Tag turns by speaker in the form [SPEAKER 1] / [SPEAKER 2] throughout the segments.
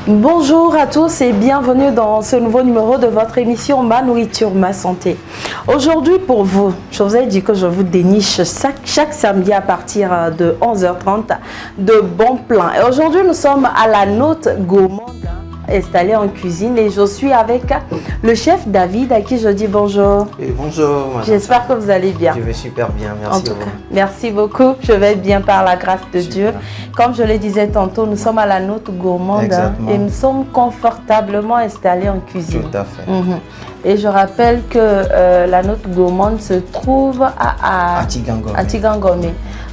[SPEAKER 1] Bonjour à tous et bienvenue dans ce nouveau numéro de votre émission Ma nourriture, ma santé. Aujourd'hui pour vous, je vous ai dit que je vous déniche chaque samedi à partir de 11h30 de bons plans. Et aujourd'hui nous sommes à la Note Gourmande installée en cuisine et je suis avec le chef David à qui je dis bonjour.
[SPEAKER 2] Et bonjour madame.
[SPEAKER 1] J'espère que vous allez bien.
[SPEAKER 2] Je vais super bien, merci à vous.
[SPEAKER 1] Merci beaucoup, je vais bien par la grâce de Dieu. Comme je le disais tantôt, nous sommes à la Note Gourmande et nous sommes confortablement installés en cuisine.
[SPEAKER 2] Tout à fait.
[SPEAKER 1] Et je rappelle que la Note Gourmande se trouve à Tigangome,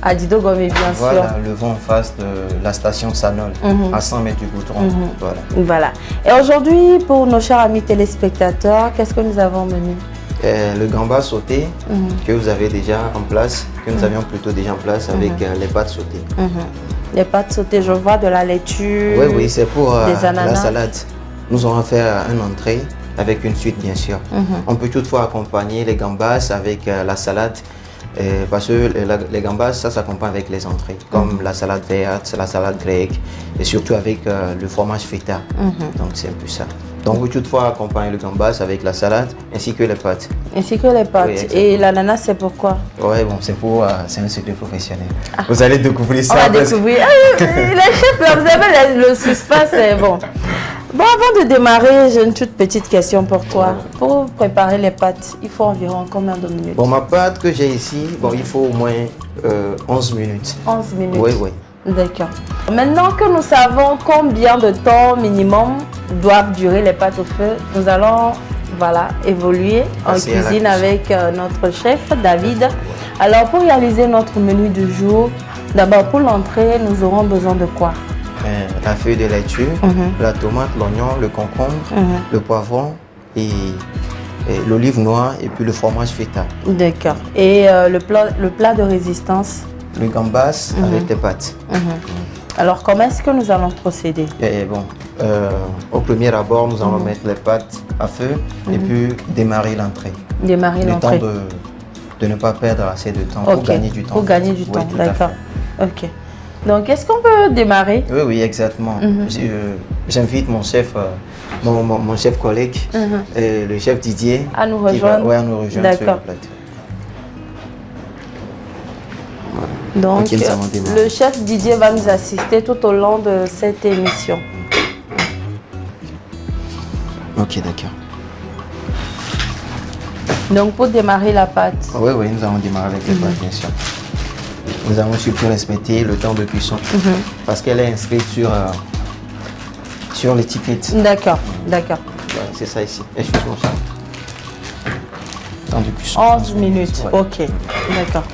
[SPEAKER 1] à Didogome bien sûr.
[SPEAKER 2] Voilà, le vent en face de la station Sanol, à 100 mètres du goudron.
[SPEAKER 1] Voilà. Et aujourd'hui, pour nos chers amis téléspectateurs, qu'est-ce que nous avons mené?
[SPEAKER 2] Le gamba sauté que vous avez déjà en place, que nous avions plutôt déjà en place avec les pâtes sautées.
[SPEAKER 1] Les pâtes sautées, je vois de la laitue.
[SPEAKER 2] Oui, c'est pour
[SPEAKER 1] la
[SPEAKER 2] salade. Nous allons faire une entrée avec une suite bien sûr. On peut toutefois accompagner les gambas avec la salade. Parce que les gambas, ça s'accompagne avec les entrées, comme la salade verte, la salade grecque, et surtout avec le fromage feta. Donc c'est un peu ça. Donc vous toutefois accompagner le gambas avec la salade ainsi que les pâtes.
[SPEAKER 1] Ainsi que les pâtes. Oui, et l'ananas, c'est pourquoi?
[SPEAKER 2] Oui, bon, c'est un secret professionnel. Vous allez découvrir ça.
[SPEAKER 1] On va découvrir. Les chefs, là, vous avez le suspense, c'est bon. Bon, avant de démarrer, j'ai une toute petite question pour toi. Pour préparer les pâtes, il faut environ combien de minutes?
[SPEAKER 2] Bon, ma pâte que j'ai ici, bon, il faut au moins 11 minutes.
[SPEAKER 1] 11 minutes?
[SPEAKER 2] Oui.
[SPEAKER 1] D'accord. Maintenant que nous savons combien de temps minimum doivent durer les pâtes au feu, nous allons évoluer en cuisine avec notre chef David. Alors, pour réaliser notre menu du jour, d'abord pour l'entrée, nous aurons besoin de quoi?
[SPEAKER 2] La feuille de laitue, la tomate, l'oignon, le concombre, le poivron et l'olive noire et puis le fromage feta. D'accord.
[SPEAKER 1] Et le plat de résistance?
[SPEAKER 2] Le gambas avec les pâtes.
[SPEAKER 1] Alors, comment est-ce que nous allons procéder?
[SPEAKER 2] Au premier abord, nous allons mettre les pâtes à feu et puis démarrer l'entrée.
[SPEAKER 1] Démarrer l'entrée.
[SPEAKER 2] Le temps de ne pas perdre assez de temps pour gagner du temps.
[SPEAKER 1] Pour gagner du temps, d'accord. Ok. Donc, est-ce qu'on peut démarrer?
[SPEAKER 2] Oui, exactement. J'invite mon chef, mon chef collègue, le chef Didier,
[SPEAKER 1] à nous rejoindre.
[SPEAKER 2] À nous rejoindre sur le plateau.
[SPEAKER 1] Donc, le chef Didier va nous assister tout au long de cette émission.
[SPEAKER 2] Ok, d'accord.
[SPEAKER 1] Donc, pour démarrer la pâte?
[SPEAKER 2] Oui, nous allons démarrer avec les pâtes, bien sûr. Nous allons surtout respecter le temps de cuisson parce qu'elle est inscrite sur l'étiquette.
[SPEAKER 1] D'accord.
[SPEAKER 2] C'est ça ici. Excuse-moi ça. Temps de cuisson.
[SPEAKER 1] 11 minutes. Ok, d'accord.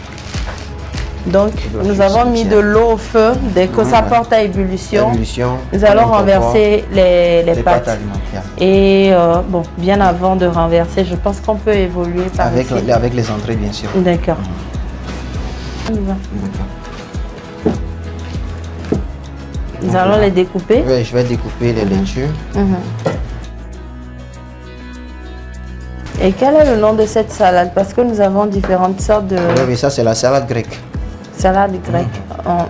[SPEAKER 1] Donc, nous avons mis de l'eau au feu. Dès que ça porte à ébullition, nous allons renverser les pâtes
[SPEAKER 2] alimentaires.
[SPEAKER 1] Et bien avant de renverser, je pense qu'on peut évoluer par ici.
[SPEAKER 2] Avec les entrées, bien sûr.
[SPEAKER 1] D'accord. Nous allons les découper.
[SPEAKER 2] Oui, je vais découper les laitues.
[SPEAKER 1] Et quel est le nom de cette salade? Parce que nous avons différentes sortes de...
[SPEAKER 2] Oui, ça c'est la salade grecque.
[SPEAKER 1] Salade grecque.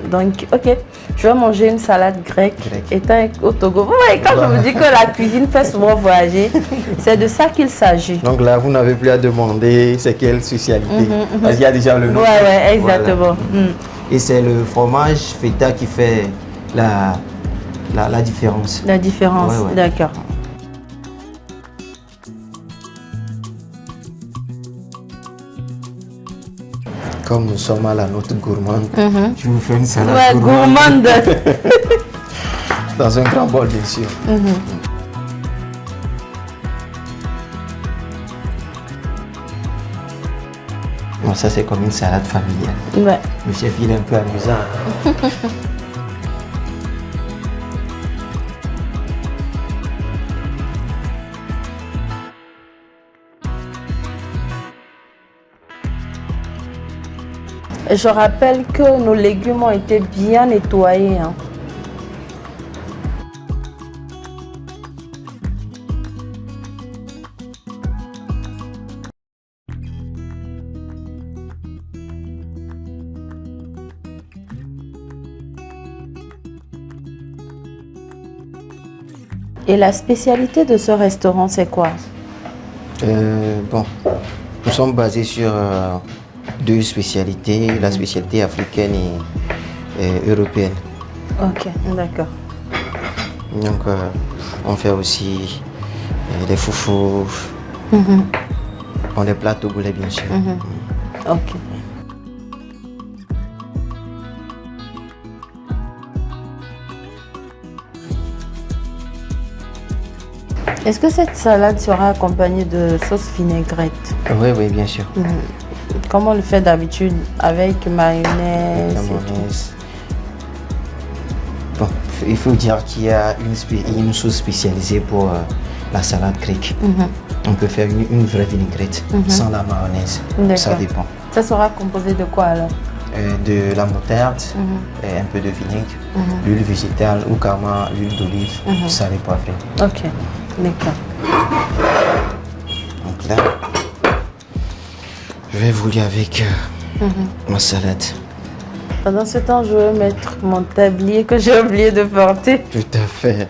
[SPEAKER 1] Donc, ok, je vais manger une salade grecque. Étant au Togo. Vous voyez, quand je vous dis que la cuisine fait souvent voyager, c'est de ça qu'il s'agit.
[SPEAKER 2] Donc là, vous n'avez plus à demander c'est quelle spécialité. Parce qu'il y a déjà le nom.
[SPEAKER 1] Oui, exactement.
[SPEAKER 2] Voilà. Et c'est le fromage feta qui fait la différence.
[SPEAKER 1] La différence, d'accord.
[SPEAKER 2] Comme nous sommes à la Note Gourmande, je vous fais une salade
[SPEAKER 1] gourmande.
[SPEAKER 2] Dans un grand bol, bien sûr. Bon, ça c'est comme une salade familiale.
[SPEAKER 1] Ouais.
[SPEAKER 2] Le chef, il est un peu amusant.
[SPEAKER 1] Et je rappelle que nos légumes ont été bien nettoyés. Et la spécialité de ce restaurant, c'est quoi?
[SPEAKER 2] Bon, nous sommes basés sur deux spécialités, la spécialité africaine et européenne.
[SPEAKER 1] Ok, d'accord.
[SPEAKER 2] Donc, on fait aussi des foufous, on des plats togolais bien sûr.
[SPEAKER 1] Ok. Est-ce que cette salade sera accompagnée de sauce vinaigrette?
[SPEAKER 2] Oui, oui, bien sûr.
[SPEAKER 1] Comme on le fait d'habitude, avec mayonnaise.
[SPEAKER 2] La
[SPEAKER 1] et tout.
[SPEAKER 2] mayonnaise. Bon, il faut dire qu'il y a une sauce spécialisée pour la salade grecque. On peut faire une vraie vinaigrette sans la mayonnaise. Ça
[SPEAKER 1] D'accord.
[SPEAKER 2] dépend.
[SPEAKER 1] Ça sera composé de quoi alors?
[SPEAKER 2] De la moutarde, et un peu de vinaigre, l'huile végétale ou carrément l'huile d'olive, salé poivré.
[SPEAKER 1] Ok, d'accord.
[SPEAKER 2] Donc là, je vais vous lire avec ma salade.
[SPEAKER 1] Pendant ce temps, je vais mettre mon tablier que j'ai oublié de porter.
[SPEAKER 2] Tout à fait.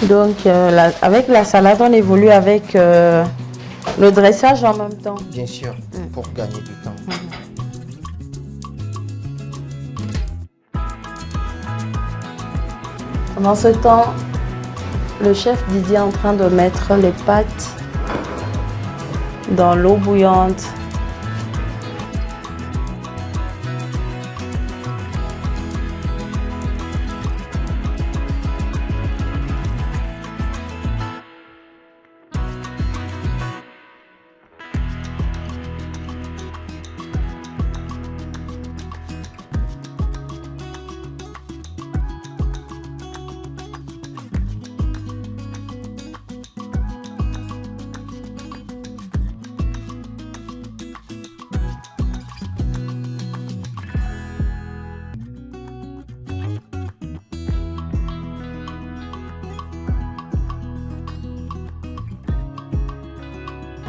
[SPEAKER 1] Donc, avec la salade, on évolue avec le dressage en même temps.
[SPEAKER 2] Bien sûr, pour gagner du temps.
[SPEAKER 1] Pendant ce temps, le chef Didier est en train de mettre les pâtes dans l'eau bouillante.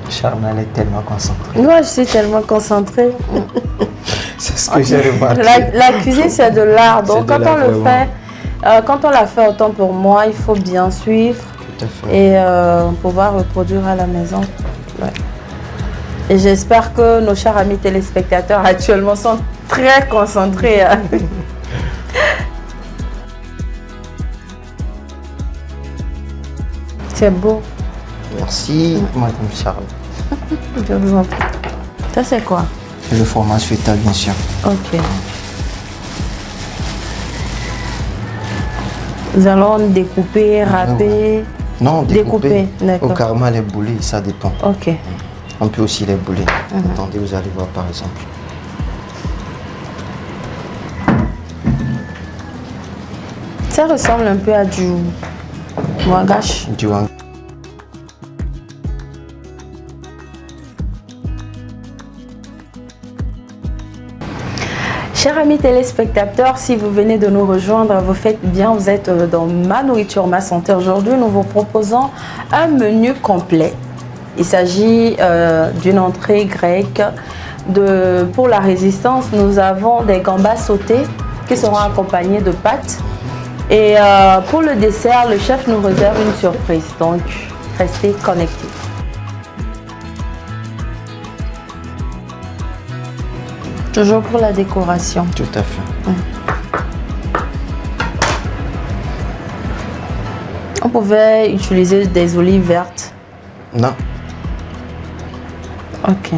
[SPEAKER 2] Charnel est tellement concentré.
[SPEAKER 1] Moi, je suis tellement concentrée.
[SPEAKER 2] C'est ce que j'ai remarqué.
[SPEAKER 1] La cuisine, c'est de l'art. Donc,
[SPEAKER 2] C'est de
[SPEAKER 1] quand
[SPEAKER 2] l'art,
[SPEAKER 1] on le
[SPEAKER 2] vraiment.
[SPEAKER 1] fait, quand on la fait autant pour moi, il faut bien suivre
[SPEAKER 2] Tout à fait.
[SPEAKER 1] et pouvoir reproduire à la maison. Ouais. Et j'espère que nos chers amis téléspectateurs actuellement sont très concentrés. C'est beau.
[SPEAKER 2] Merci, Madame Charles.
[SPEAKER 1] Je vous en prie. Ça, c'est quoi?
[SPEAKER 2] Et le fromage feta, bien sûr.
[SPEAKER 1] Ok. Nous allons découper, râper.
[SPEAKER 2] Non,
[SPEAKER 1] Découper,
[SPEAKER 2] découper.
[SPEAKER 1] d'accord.
[SPEAKER 2] Ou carrément les bouler, ça dépend.
[SPEAKER 1] Ok.
[SPEAKER 2] On peut aussi les bouler. Attendez, vous allez voir par exemple.
[SPEAKER 1] Ça ressemble un peu à du ouagache.
[SPEAKER 2] Du wang.
[SPEAKER 1] Chers amis téléspectateurs, si vous venez de nous rejoindre, vous faites bien, vous êtes dans Ma Nourriture, Ma Santé. Aujourd'hui, nous vous proposons un menu complet. Il s'agit d'une entrée grecque. Pour la résistance, nous avons des gambas sautés qui seront accompagnés de pâtes. Et pour le dessert, le chef nous réserve une surprise. Donc, restez connectés. Toujours pour la décoration.
[SPEAKER 2] Tout à fait.
[SPEAKER 1] On pouvait utiliser des olives vertes.
[SPEAKER 2] Non,
[SPEAKER 1] Ok.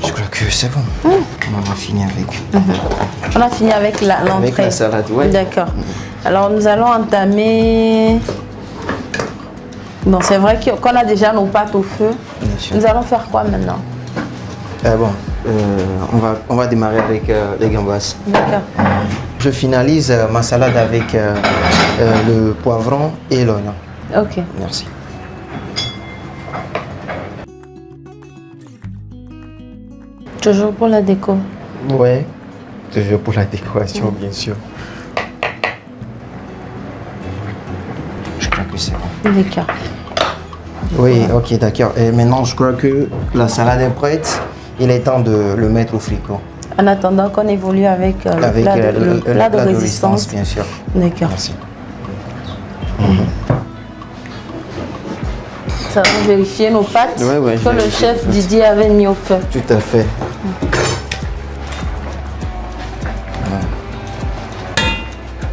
[SPEAKER 2] je crois que c'est bon. On a fini avec.
[SPEAKER 1] On a fini avec l'entrée.
[SPEAKER 2] Avec la salade, oui.
[SPEAKER 1] D'accord. Alors nous allons entamer. Bon, c'est vrai qu'on a déjà nos pâtes au feu.
[SPEAKER 2] Bien sûr.
[SPEAKER 1] Nous allons faire quoi maintenant?
[SPEAKER 2] Bon, on va démarrer avec les gambas.
[SPEAKER 1] D'accord.
[SPEAKER 2] Je finalise ma salade avec le poivron et l'oignon.
[SPEAKER 1] Ok.
[SPEAKER 2] Merci.
[SPEAKER 1] Toujours pour la déco.
[SPEAKER 2] Ouais, toujours pour la décoration, bien sûr. Je crois que c'est bon.
[SPEAKER 1] D'accord.
[SPEAKER 2] Oui, ok, d'accord. Et maintenant, je crois que la salade est prête. Il est temps de le mettre au frigo.
[SPEAKER 1] En attendant qu'on évolue avec,
[SPEAKER 2] Avec
[SPEAKER 1] le plat de résistance.
[SPEAKER 2] bien sûr.
[SPEAKER 1] D'accord.
[SPEAKER 2] Merci.
[SPEAKER 1] Ça va vérifier nos pâtes
[SPEAKER 2] Ouais,
[SPEAKER 1] que le chef Didier avait mis au feu.
[SPEAKER 2] Tout à fait.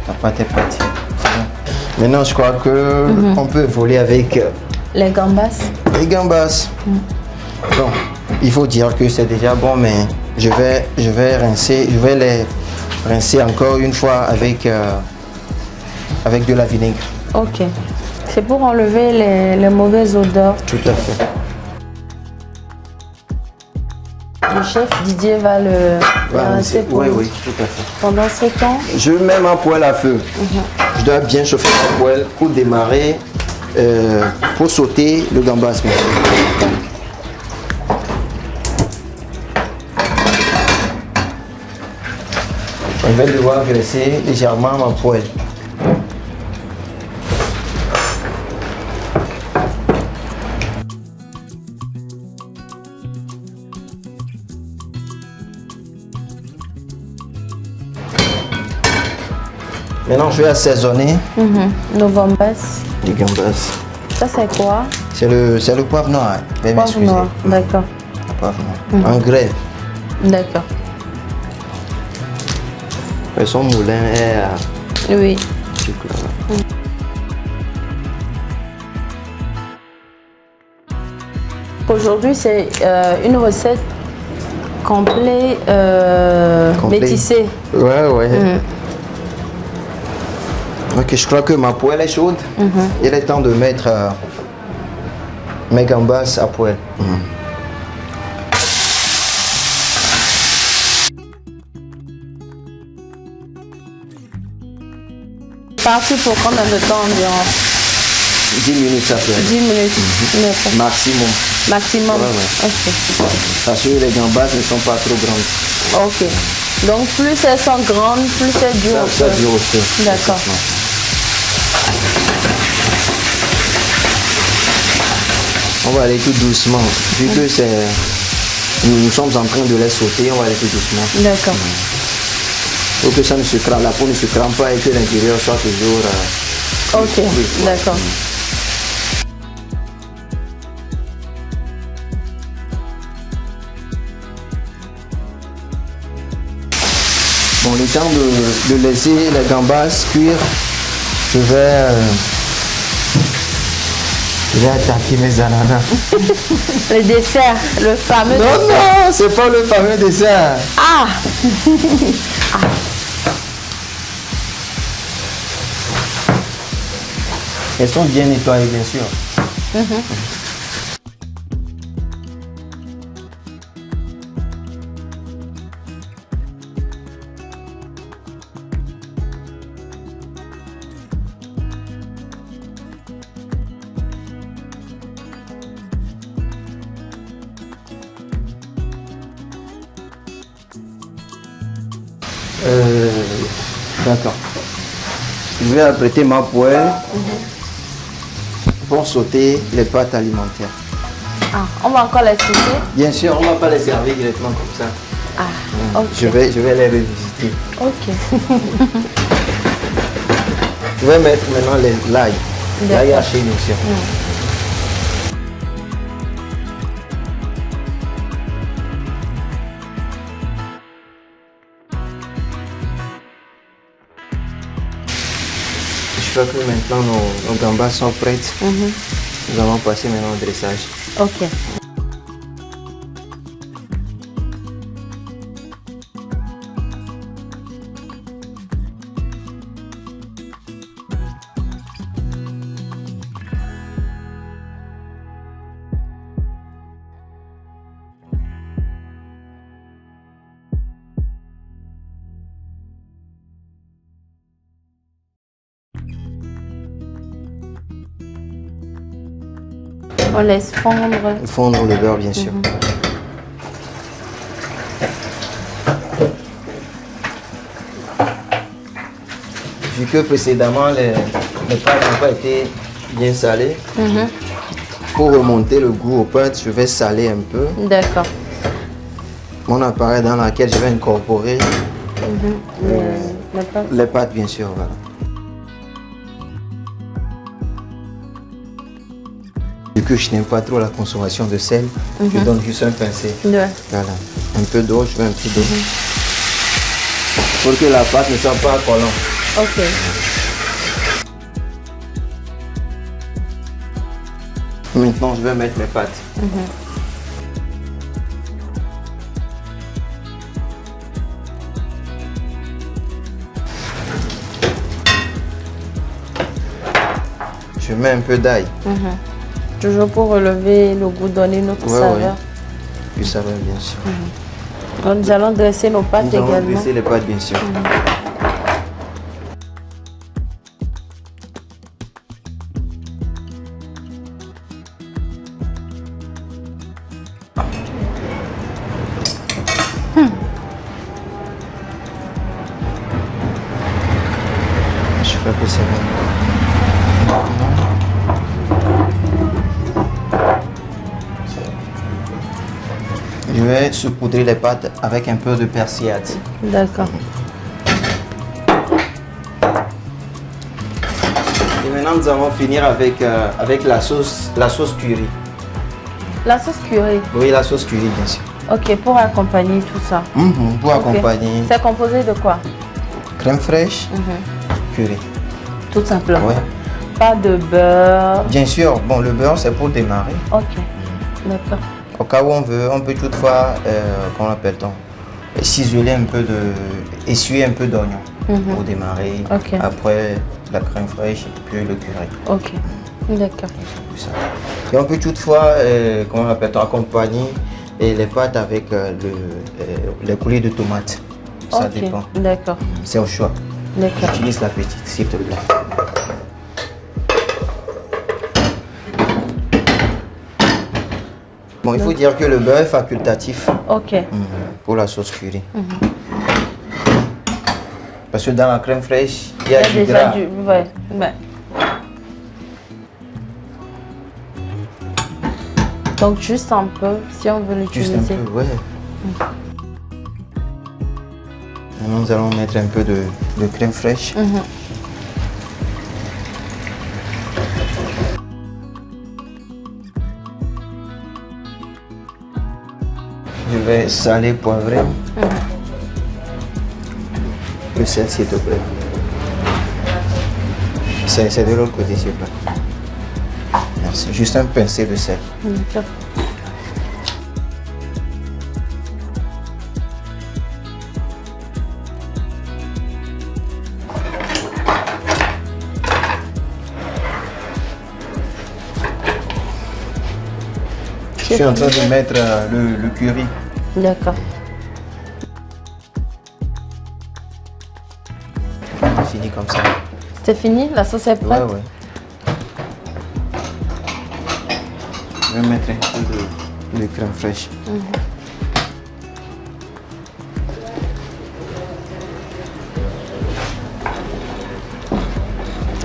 [SPEAKER 2] La pâte est prête. C'est bon. Maintenant, je crois que on peut voler avec
[SPEAKER 1] Les gambas.
[SPEAKER 2] les gambas. Bon, il faut dire que c'est déjà bon, mais je vais les rincer encore une fois avec de la vinaigre.
[SPEAKER 1] Ok. C'est pour enlever les mauvaises odeurs.
[SPEAKER 2] Tout à fait.
[SPEAKER 1] Le chef Didier va le rincer pour
[SPEAKER 2] Oui,
[SPEAKER 1] nous.
[SPEAKER 2] oui, tout à fait.
[SPEAKER 1] Pendant ce temps,
[SPEAKER 2] Je mets ma poêle à feu. Je dois bien chauffer ma poêle pour démarrer, pour sauter le gambas. Je vais devoir graisser légèrement ma poêle. Maintenant, je vais assaisonner
[SPEAKER 1] nos gambas.
[SPEAKER 2] les gambas.
[SPEAKER 1] Ça, c'est quoi?
[SPEAKER 2] C'est le poivre noir. Veuillez
[SPEAKER 1] Poivre
[SPEAKER 2] m'excuser.
[SPEAKER 1] noir. D'accord.
[SPEAKER 2] Poivre noir. En grève.
[SPEAKER 1] D'accord.
[SPEAKER 2] Son moulin est à
[SPEAKER 1] Oui.
[SPEAKER 2] sucre.
[SPEAKER 1] Aujourd'hui, c'est une recette complet,
[SPEAKER 2] Complet.
[SPEAKER 1] métissée.
[SPEAKER 2] Ouais. Ok, je crois que ma poêle est chaude. Il est temps de mettre mes gambas à poêle.
[SPEAKER 1] Parti pour combien de temps environ?
[SPEAKER 2] 10 minutes ça peut être.
[SPEAKER 1] 10 minutes. D'accord.
[SPEAKER 2] Maximum.
[SPEAKER 1] Maximum.
[SPEAKER 2] Ouais.
[SPEAKER 1] Ok.
[SPEAKER 2] Parce que les gambas ne sont pas trop grandes.
[SPEAKER 1] Ok. Donc plus elles sont grandes, plus elles durent au
[SPEAKER 2] Ça
[SPEAKER 1] feu.
[SPEAKER 2] dure au feu.
[SPEAKER 1] D'accord.
[SPEAKER 2] On va aller tout doucement. Vu que nous sommes en train de les sauter, on va aller tout doucement.
[SPEAKER 1] D'accord.
[SPEAKER 2] Pour que ça ne se crame, la peau ne se crame pas et que l'intérieur soit toujours.
[SPEAKER 1] Ok. D'accord.
[SPEAKER 2] Bon, le temps de laisser les gambas cuire, je vais attaquer mes ananas.
[SPEAKER 1] Le dessert, le fameux
[SPEAKER 2] Non,
[SPEAKER 1] dessert.
[SPEAKER 2] non, c'est pas le fameux dessert.
[SPEAKER 1] Ah!
[SPEAKER 2] Elles sont bien nettoyées, bien sûr. D'accord. Je vais apprêter ma poêle pour sauter les pâtes alimentaires.
[SPEAKER 1] Ah, on va encore les sauter.
[SPEAKER 2] Bien sûr, on ne va pas les servir directement comme ça.
[SPEAKER 1] Ah, ok.
[SPEAKER 2] Je vais les revisiter.
[SPEAKER 1] Ok.
[SPEAKER 2] Je vais mettre maintenant l'ail. L'ail
[SPEAKER 1] D'accord.
[SPEAKER 2] haché, bien sûr. Je crois que maintenant nos gambas sont prêtes. Nous allons passer maintenant au dressage.
[SPEAKER 1] Ok. On laisse fondre.
[SPEAKER 2] Fondre le beurre, bien sûr. Vu que précédemment les pâtes n'ont pas été bien salées, pour remonter le goût aux pâtes, je vais saler un peu
[SPEAKER 1] D'accord.
[SPEAKER 2] mon appareil dans lequel je vais incorporer
[SPEAKER 1] La pâte.
[SPEAKER 2] les pâtes, bien sûr. Voilà. Vu que je n'aime pas trop la consommation de sel, je donne juste un pincé.
[SPEAKER 1] Ouais.
[SPEAKER 2] Voilà. Un peu d'eau, je mets un peu d'eau. Pour que la pâte ne soit pas collante.
[SPEAKER 1] Ok.
[SPEAKER 2] Maintenant, je vais mettre mes pâtes. Je mets un peu d'ail.
[SPEAKER 1] Toujours pour relever le goût, donner notre saveur.
[SPEAKER 2] Du saveur, bien sûr.
[SPEAKER 1] Donc, nous allons dresser nos pâtes
[SPEAKER 2] Nous allons
[SPEAKER 1] également.
[SPEAKER 2] dresser les pâtes, bien sûr. Je fais que c'est bon. Je vais saupoudrer les pâtes avec un peu de persillade.
[SPEAKER 1] D'accord.
[SPEAKER 2] Et maintenant, nous allons finir avec, avec la sauce curry.
[SPEAKER 1] La sauce curry.
[SPEAKER 2] Oui, la sauce curry, bien sûr.
[SPEAKER 1] Ok, pour accompagner tout ça.
[SPEAKER 2] Pour
[SPEAKER 1] Ok.
[SPEAKER 2] accompagner
[SPEAKER 1] C'est composé de quoi?
[SPEAKER 2] crème fraîche, curry.
[SPEAKER 1] Tout simplement.
[SPEAKER 2] Ouais.
[SPEAKER 1] Pas de beurre.
[SPEAKER 2] Bien sûr, bon, le beurre, c'est pour démarrer.
[SPEAKER 1] Ok. D'accord.
[SPEAKER 2] Au cas où on veut, on peut toutefois, comment appelle-t-on, ciseler un peu essuyer un peu d'oignon pour démarrer.
[SPEAKER 1] Ok.
[SPEAKER 2] Après, la crème fraîche et puis le curry.
[SPEAKER 1] Ok. D'accord.
[SPEAKER 2] Ça. Et on peut toutefois, comment appelle-t-on, accompagner les pâtes avec les coulées de tomates. Ça
[SPEAKER 1] Ok.
[SPEAKER 2] dépend.
[SPEAKER 1] D'accord.
[SPEAKER 2] C'est au choix.
[SPEAKER 1] D'accord.
[SPEAKER 2] Utilise la petite, s'il te plaît. Bon, il faut dire que le beurre est facultatif
[SPEAKER 1] Ok.
[SPEAKER 2] pour la sauce curry. Parce que dans la crème fraîche, il y a
[SPEAKER 1] Il y a
[SPEAKER 2] du
[SPEAKER 1] déjà
[SPEAKER 2] gras.
[SPEAKER 1] du. Ouais. Ouais. Donc juste un peu, si on veut
[SPEAKER 2] Juste un
[SPEAKER 1] l'utiliser.
[SPEAKER 2] peu, ouais. Maintenant, nous allons mettre un peu de crème fraîche. Je vais saler, poivrer. Le sel, s'il te plaît. C'est de l'autre côté, s'il te plaît. Merci. Juste un pincé de sel.
[SPEAKER 1] D'accord.
[SPEAKER 2] Je suis en train de mettre le curry.
[SPEAKER 1] D'accord.
[SPEAKER 2] On finit comme ça.
[SPEAKER 1] C'est fini? La sauce est
[SPEAKER 2] Ouais,
[SPEAKER 1] prête?
[SPEAKER 2] ouais. Je vais mettre un peu de crème fraîche.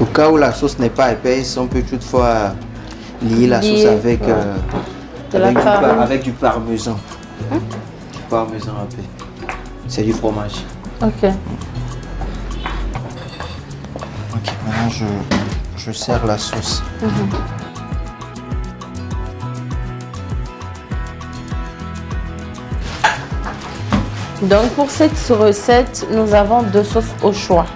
[SPEAKER 2] Au cas où la sauce n'est pas épaisse, on peut toutefois lier la sauce
[SPEAKER 1] Lier,
[SPEAKER 2] avec,
[SPEAKER 1] De la farine.
[SPEAKER 2] avec du parmesan. Du parmesan râpé. C'est du fromage.
[SPEAKER 1] Ok.
[SPEAKER 2] Ok, maintenant je sers la sauce.
[SPEAKER 1] Donc pour cette recette, nous avons deux sauces au choix.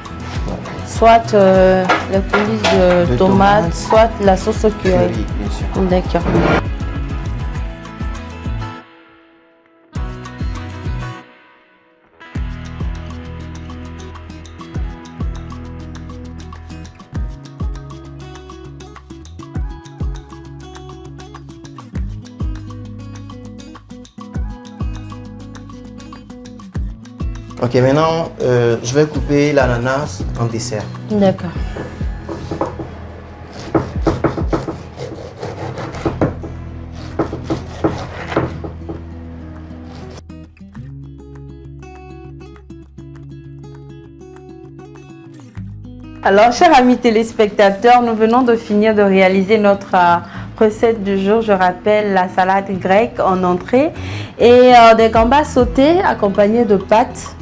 [SPEAKER 1] Soit la coulis de tomates, soit la sauce au curry.
[SPEAKER 2] Curry, bien sûr.
[SPEAKER 1] D'accord.
[SPEAKER 2] Ok, maintenant je vais couper l'ananas en dessert.
[SPEAKER 1] D'accord. Alors, chers amis téléspectateurs, nous venons de finir de réaliser notre recette du jour, je rappelle la salade grecque en entrée et des gambas sautés accompagnés de pâtes.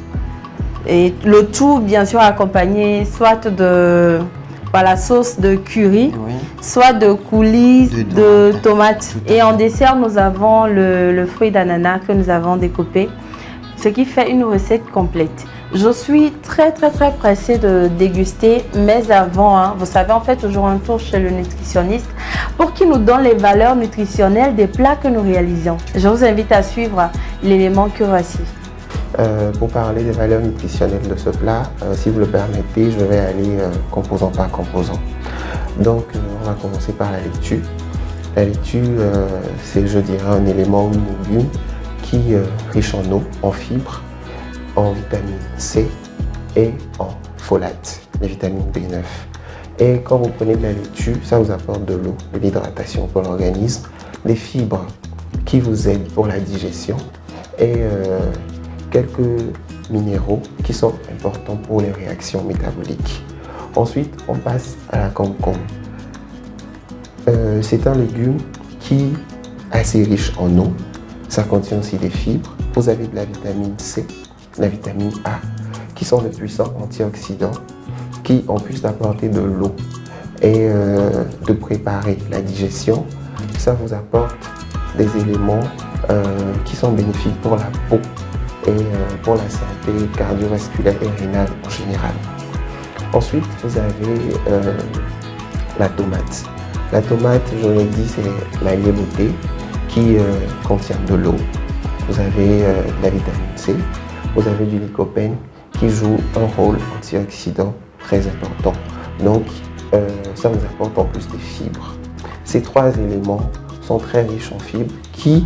[SPEAKER 1] Et le tout, bien sûr, accompagné soit de la sauce de curry, oui, soit de coulis, de tomates. Et en dessert, nous avons le fruit d'ananas que nous avons découpé, ce qui fait une recette complète. Je suis très pressée de déguster, mais avant, vous savez, on fait toujours un tour chez le nutritionniste pour qu'il nous donne les valeurs nutritionnelles des plats que nous réalisons. Je vous invite à suivre l'élément que voici.
[SPEAKER 3] Pour parler des valeurs nutritionnelles de ce plat, si vous le permettez, je vais aller composant par composant. Donc, on va commencer par la laitue. La laitue, c'est, je dirais, un élément ou une légume qui est riche en eau, en fibres, en vitamine C et en folate, les vitamines B9. Et quand vous prenez de la laitue, ça vous apporte de l'eau, de l'hydratation pour l'organisme, des fibres qui vous aident pour la digestion et quelques minéraux qui sont importants pour les réactions métaboliques. Ensuite, on passe à la concombre. C'est un légume qui est assez riche en eau. Ça contient aussi des fibres. Vous avez de la vitamine C, la vitamine A, qui sont de puissants antioxydants, qui en plus d'apporter de l'eau et de préparer la digestion, ça vous apporte des éléments qui sont bénéfiques pour la peau et pour la santé cardiovasculaire et rénale en général. Ensuite, vous avez la tomate. La tomate, je l'ai dit, c'est l'allié beauté qui contient de l'eau. Vous avez la vitamine C, vous avez du lycopène qui joue un rôle antioxydant très important. Donc, ça vous apporte en plus des fibres. Ces trois éléments sont très riches en fibres qui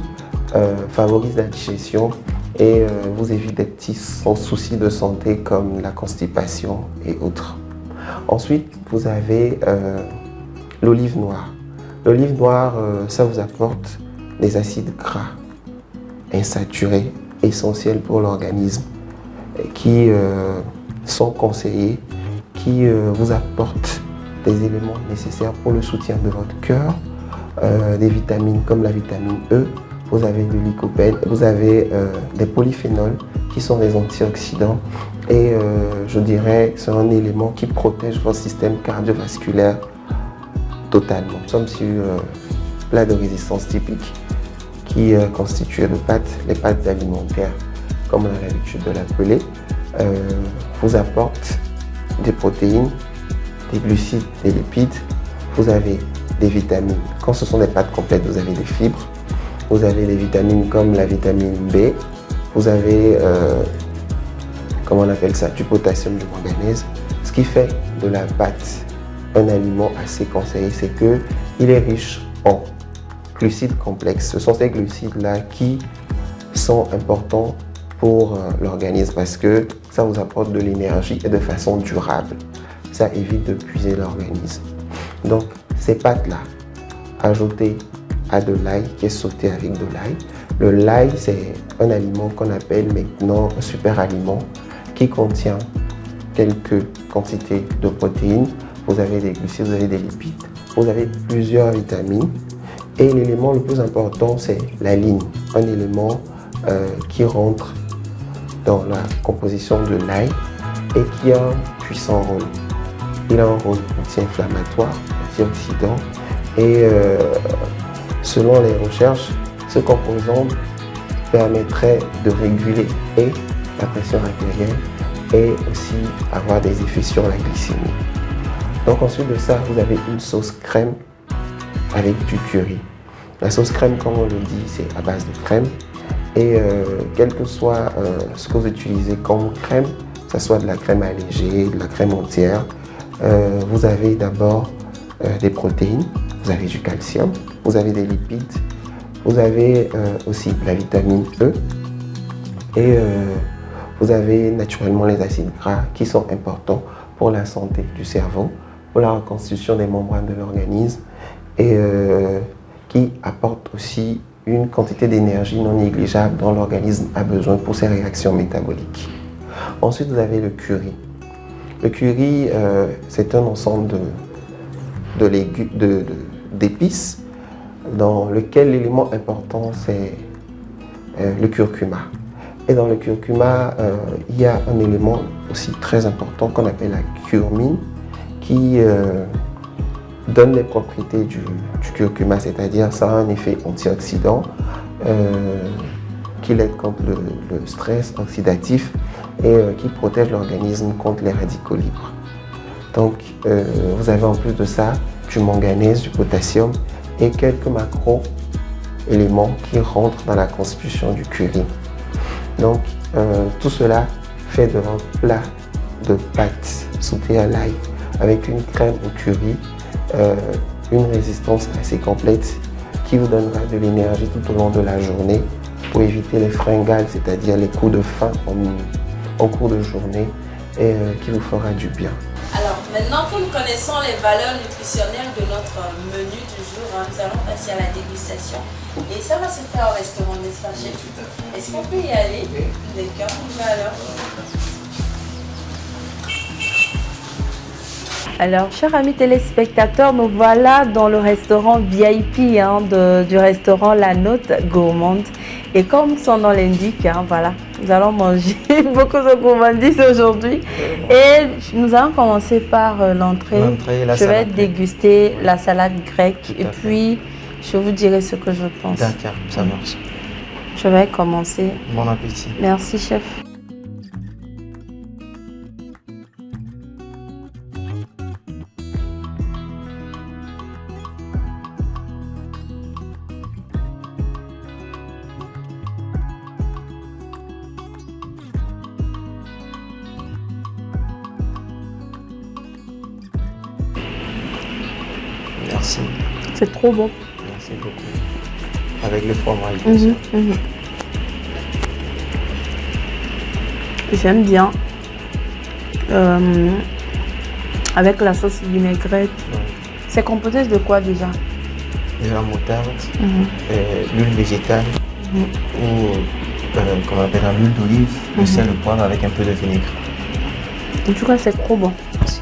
[SPEAKER 3] favorisent la digestion et vous évitent des petits soucis de santé comme la constipation et autres. Ensuite, vous avez l'olive noire. L'olive noire, ça vous apporte des acides gras insaturés essentiels pour l'organisme qui sont conseillés, qui vous apportent des éléments nécessaires pour le soutien de votre cœur, des vitamines comme la vitamine E, vous avez du lycopène, vous avez des polyphénols qui sont des antioxydants et je dirais c'est un élément qui protège votre système cardiovasculaire totalement. Nous sommes sur plat de résistance typique qui est constitué de pâtes, les pâtes alimentaires comme on a l'habitude de l'appeler, vous apportent des protéines, des glucides, des lipides, vous avez des vitamines. Quand ce sont des pâtes complètes, vous avez des fibres, vous avez des vitamines comme la vitamine B, vous avez, comment on appelle ça, du potassium, du manganèse. Ce qui fait de la pâte un aliment assez conseillé, c'est qu'il est riche en glucides complexes. Ce sont ces glucides-là qui sont importants pour l'organisme parce que ça vous apporte de l'énergie et de façon durable. Ça évite de puiser l'organisme. Donc, ces pâtes-là, ajoutées à de l'ail qui est sauté avec de l'ail. Le l'ail, c'est un aliment qu'on appelle maintenant un super aliment qui contient quelques quantités de protéines. Vous avez des glucides, vous avez des lipides, vous avez plusieurs vitamines. Et l'élément le plus important, c'est la ligne, un élément qui rentre dans la composition de l'ail et qui a un puissant rôle. Il a un rôle anti-inflammatoire, antioxydant et selon les recherches, ce composant permettrait de réguler et la pression artérielle et aussi avoir des effets sur la glycémie. Donc ensuite de ça, vous avez une sauce crème avec du curry. La sauce crème, comme on le dit, c'est à base de crème. Et quel que soit ce que vous utilisez comme crème, que ce soit de la crème allégée, de la crème entière, vous avez d'abord des protéines, vous avez du calcium, vous avez des lipides, vous avez aussi la vitamine E et vous avez naturellement les acides gras qui sont importants pour la santé du cerveau, pour la reconstitution des membranes de l'organisme et qui apportent aussi une quantité d'énergie non négligeable dont l'organisme a besoin pour ses réactions métaboliques. Ensuite, vous avez le curry. Le curry, c'est un ensemble d'épices dans lequel l'élément important c'est le curcuma. Et dans le curcuma, il y a un élément aussi très important qu'on appelle la curcumine qui donne les propriétés du curcuma, c'est-à-dire ça a un effet antioxydant qui l'aide contre le stress oxydatif et qui protège l'organisme contre les radicaux libres. Donc vous avez en plus de ça du manganèse, du potassium et quelques macro-éléments qui rentrent dans la constitution du curry. Donc tout cela fait de un plat de pâtes sautées à l'ail avec une crème au curry, une résistance assez complète qui vous donnera de l'énergie tout au long de la journée pour éviter les fringales, c'est-à-dire les coups de faim en cours de journée et qui vous fera du bien.
[SPEAKER 1] Alors maintenant que nous connaissons les valeurs nutritionnelles de notre menu du jour, nous allons passer à la dégustation. Et ça va se faire au restaurant, n'est-ce pas, chef? Est-ce qu'on peut y aller? D'accord, on va alors. Alors, chers amis téléspectateurs, nous voilà dans le restaurant VIP du restaurant La Note Gourmande. Et comme son nom l'indique, voilà, nous allons manger beaucoup de gourmandise aujourd'hui. Et nous allons commencer par l'entrée. Je vais déguster la salade grecque et puis je vous dirai ce que je pense.
[SPEAKER 2] D'accord, ça marche.
[SPEAKER 1] Je vais commencer.
[SPEAKER 2] Bon appétit.
[SPEAKER 1] Merci, chef.
[SPEAKER 2] Merci.
[SPEAKER 1] C'est trop bon.
[SPEAKER 2] Merci beaucoup. Avec le fromage, bien sûr.
[SPEAKER 1] J'aime bien. Avec la sauce vinaigrette.
[SPEAKER 2] Ouais.
[SPEAKER 1] C'est composé de quoi déjà?
[SPEAKER 2] De la moutarde, l'huile végétale ou comme on appelle l'huile d'olive, le sel, le poivre avec un peu de vinaigre.
[SPEAKER 1] En tout cas, c'est trop bon.
[SPEAKER 2] Merci.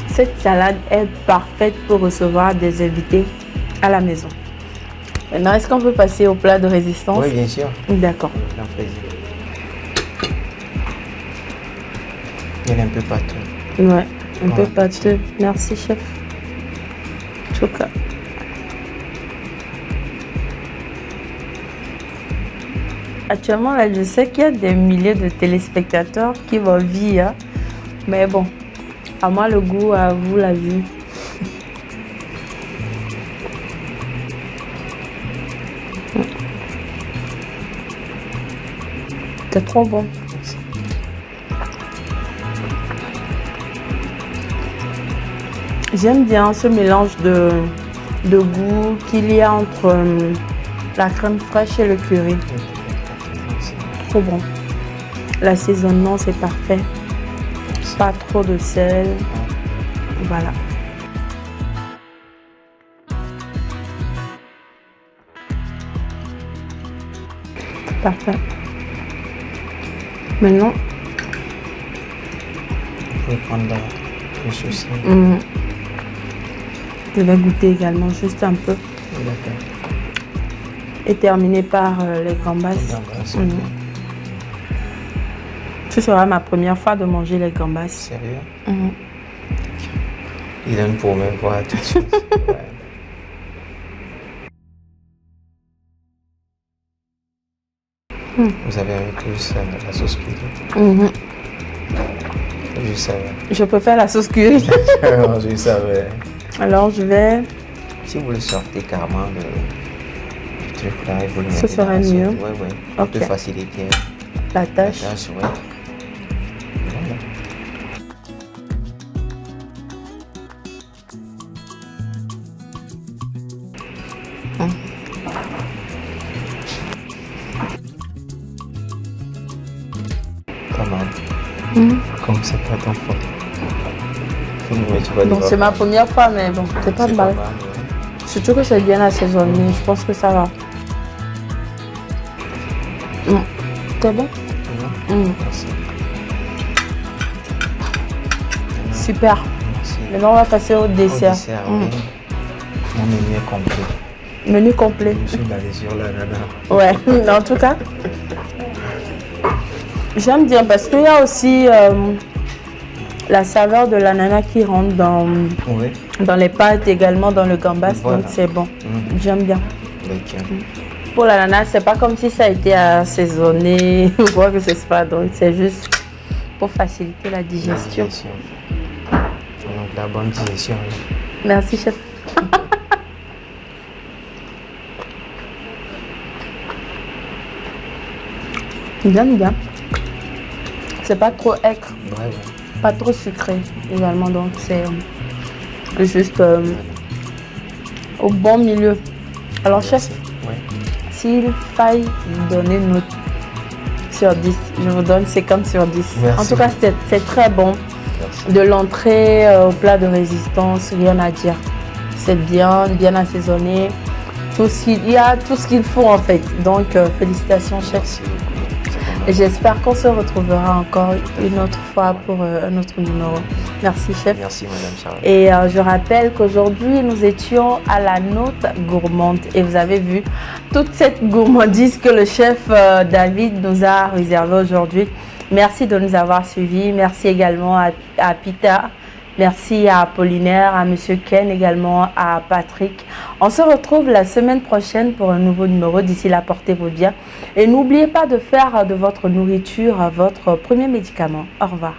[SPEAKER 1] Cette salade est parfaite pour recevoir des invités à la maison. Maintenant, est-ce qu'on peut passer au plat de résistance?
[SPEAKER 2] Oui, bien sûr.
[SPEAKER 1] D'accord.
[SPEAKER 2] Avec grand plaisir. Il y en a un peu partout.
[SPEAKER 1] Ouais, un peu pâteux. Merci, chef. En tout cas. Actuellement, là, je sais qu'il y a des milliers de téléspectateurs qui vont vivre. Mais bon, à moi le goût, à vous la vue. C'est trop bon.
[SPEAKER 2] Merci.
[SPEAKER 1] J'aime bien ce mélange de goût qu'il y a entre la crème fraîche et le curry. Trop bon. L'assaisonnement, c'est parfait. Pas trop de sel. Voilà. Parfait. Maintenant,
[SPEAKER 2] Je vais prendre le saucisson.
[SPEAKER 1] je vais goûter également juste un peu.
[SPEAKER 2] D'accord.
[SPEAKER 1] Et terminer par les gambas.
[SPEAKER 2] Gambas,
[SPEAKER 1] Mhm. Ce sera ma première fois de manger les gambas.
[SPEAKER 2] Sérieux?
[SPEAKER 1] Mhm.
[SPEAKER 2] Il aime pour me voir tout de suite. Ouais. Vous avez avec plus la sauce curry.
[SPEAKER 1] Mhm.
[SPEAKER 2] Je savais.
[SPEAKER 1] Je préfère la sauce curry.
[SPEAKER 2] Je savais.
[SPEAKER 1] Alors je vais...
[SPEAKER 2] Si vous le sortez carrément du truc là, et vous le mettez
[SPEAKER 1] Ce serait
[SPEAKER 2] dans la sauce.
[SPEAKER 1] mieux.
[SPEAKER 2] Ouais, ouais. Pour te
[SPEAKER 1] Ok.
[SPEAKER 2] faciliter
[SPEAKER 1] La
[SPEAKER 2] la
[SPEAKER 1] tâche.
[SPEAKER 2] tâche, ouais. Voilà. Comment? Comme c'est pas ton faute. Mais tu vas
[SPEAKER 1] Bon,
[SPEAKER 2] devoir-
[SPEAKER 1] c'est ma première fois, mais bon, c'est pas
[SPEAKER 2] C'est
[SPEAKER 1] mal.
[SPEAKER 2] ouais.
[SPEAKER 1] Surtout que c'est bien assaisonné, je pense que ça va. C'est bon?
[SPEAKER 2] Merci.
[SPEAKER 1] Super.
[SPEAKER 2] Merci.
[SPEAKER 1] Maintenant, on va passer au
[SPEAKER 2] Au
[SPEAKER 1] dessert.
[SPEAKER 2] dessert, oui. Mon menu est complet.
[SPEAKER 1] Menu complet.
[SPEAKER 2] Je suis basé sur l'ananas.
[SPEAKER 1] Ouais, en tout cas, j'aime bien parce qu'il y a aussi la saveur de l'ananas qui rentre
[SPEAKER 2] Oui.
[SPEAKER 1] dans les pâtes, également dans le gambas,
[SPEAKER 2] Voilà.
[SPEAKER 1] donc c'est bon. J'aime bien.
[SPEAKER 2] Ok.
[SPEAKER 1] Pour l'ananas, c'est pas comme si ça a été assaisonné ou quoi que ce soit, donc c'est juste pour faciliter la digestion.
[SPEAKER 2] Donc la bonne digestion.
[SPEAKER 1] Merci, chef. J'aime bien. C'est pas trop aigre,
[SPEAKER 2] Ouais, ouais.
[SPEAKER 1] pas trop sucré également, donc c'est juste au bon milieu. Alors, chef,
[SPEAKER 2] Ouais.
[SPEAKER 1] s'il faille donner une note sur 10, je vous donne 50 sur 10.
[SPEAKER 2] Merci.
[SPEAKER 1] En tout cas, c'est très bon.
[SPEAKER 2] Merci.
[SPEAKER 1] De l'entrée au plat de résistance, rien à dire. C'est bien, bien assaisonné. Il y a tout ce qu'il faut en fait. Donc, félicitations, chef.
[SPEAKER 2] Merci beaucoup.
[SPEAKER 1] Et j'espère qu'on se retrouvera encore une autre fois pour un autre numéro. Merci, chef.
[SPEAKER 2] Merci, Madame Charles.
[SPEAKER 1] Et je rappelle qu'aujourd'hui, nous étions à la note gourmande. Et vous avez vu toute cette gourmandise que le chef David nous a réservée aujourd'hui. Merci de nous avoir suivis. Merci également à Peter. Merci à Apollinaire, à Monsieur Ken, également à Patrick. On se retrouve la semaine prochaine pour un nouveau numéro. D'ici là, portez-vous bien. Et n'oubliez pas de faire de votre nourriture votre premier médicament. Au revoir.